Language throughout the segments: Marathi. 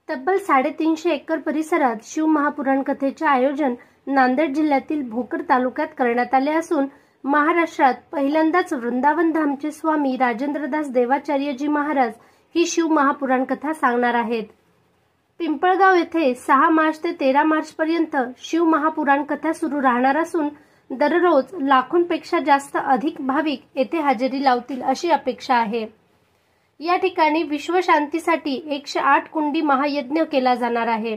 तब्बल 350 एकर परिसरात शिव महापुराण कथेचे आयोजन नांदेड जिल्ह्यातील भोकर तालुक्यात करण्यात आले असून महाराष्ट्रात पहिल्यांदाच वृंदावन धामचे स्वामी राजेंद्रदास देवाचार्यजी महाराज ही शिव महापुराण कथा सांगणार आहेत। पिंपळगाव येथे 6 मार्च ते 13 मार्च पर्यंत शिव महापुराण कथा सुरू राहणार असून दररोज लाखोंपेक्षा जास्त अधिक भाविक येथे हजेरी लावतील अशी अपेक्षा आहे। या ठिकाणी विश्व शांतीसाठी 108 कुंडी महायज्ञ केला जाणार आहे।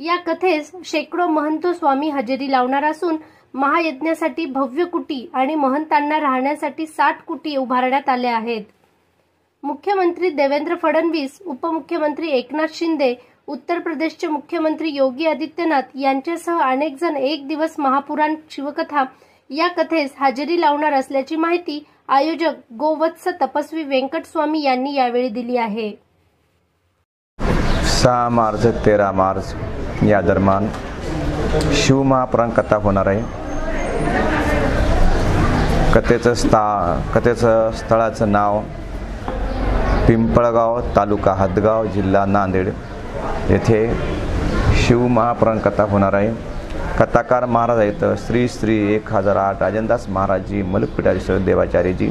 या कथेस शेकडो महंत स्वामी हजेरी लावणार असून महायज्ञासाठी भव्य कुटी आणि महंतांना राहण्यासाठी 60 कुटी उभारण्यात आल्या आहेत। मुख्यमंत्री देवेंद्र फडणवीस, उपमुख्यमंत्री एकनाथ शिंदे, उत्तर प्रदेशचे मुख्यमंत्री योगी आदित्यनाथ यांच्यासह अनेक जण एक दिवस महापुराण शिवकथा या कथेस हजेरी लावणार असल्याची माहिती आयोजक गोवत्स तपस्वी वेंकट स्वामी यांनी यावेळी दिली आहे। 6 मार्च 13 मार्च या दरम्यान शिव महापुराण कथा होणार आहे। कथेचं स्थळाचं नाव पिंपळगाव, तालुका हदगाव, जिल्हा नांदेड येथे शिव महापुराण कथा होणार आहे। कथाकार महाराज आहेत श्री श्री 1008 राजेंद्रदास महाराजजी मलकपीठाधीश्वर देवाचार्यजी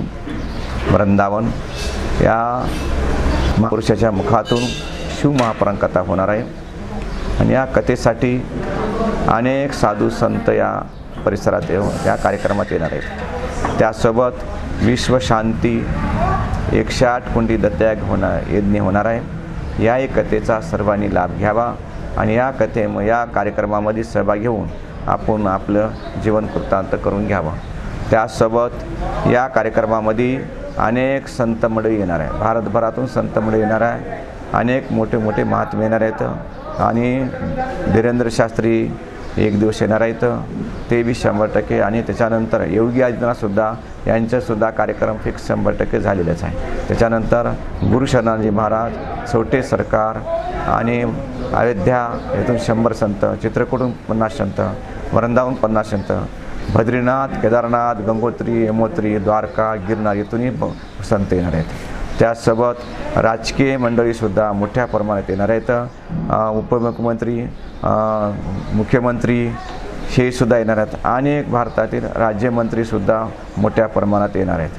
वृंदावन। या महापुरुषाच्या मुखातून शिव महापुराण कथा होणार आहे आणि या कथेसाठी अनेक साधू संत या परिसरात या कार्यक्रमात येणार आहेत। त्यासोबत विश्व शांती 108 कुंडी दत्तयज्ञ यज्ञ होणार आहे। या कथेचा सर्वांनी लाभ घ्यावा आणि या कार्यक्रमामध्ये सहभाग घेऊन आपण आपलं जीवन कृतांत करून घ्यावं। त्यासोबत या कार्यक्रमामध्ये अनेक संत मंडळी येणार आहे, भारतभरातून संत मंडळी येणार आहे, अनेक मोठे मोठे महात्मे येणार आहेत आणि धीरेंद्र शास्त्री एक दिवस येणार आहेत, ते बी 100% आणि त्याच्यानंतर योगी आदित्यनाथसुद्धा यांचासुद्धा कार्यक्रम फिक्स 100% झालेलाच आहे। त्याच्यानंतर गुरु शरणाजी महाराज, छोटे सरकार आणि अयोध्या येथून 100 संत, चित्रकूटहून 50 संत, वृंदावन 50 संत, बद्रीनाथ, केदारनाथ, गंगोत्री, यमोत्री, द्वारका, गिरनार येथूनही संत येणार आहेत। त्यासोबत राजकीय मंडळीसुद्धा मोठ्या प्रमाणात येणार आहेत। उपमुख्यमंत्री, मुख्यमंत्री हे सुद्धा येणार आहेत। अनेक भारतातील राज्यमंत्रीसुद्धा मोठ्या प्रमाणात येणार आहेत।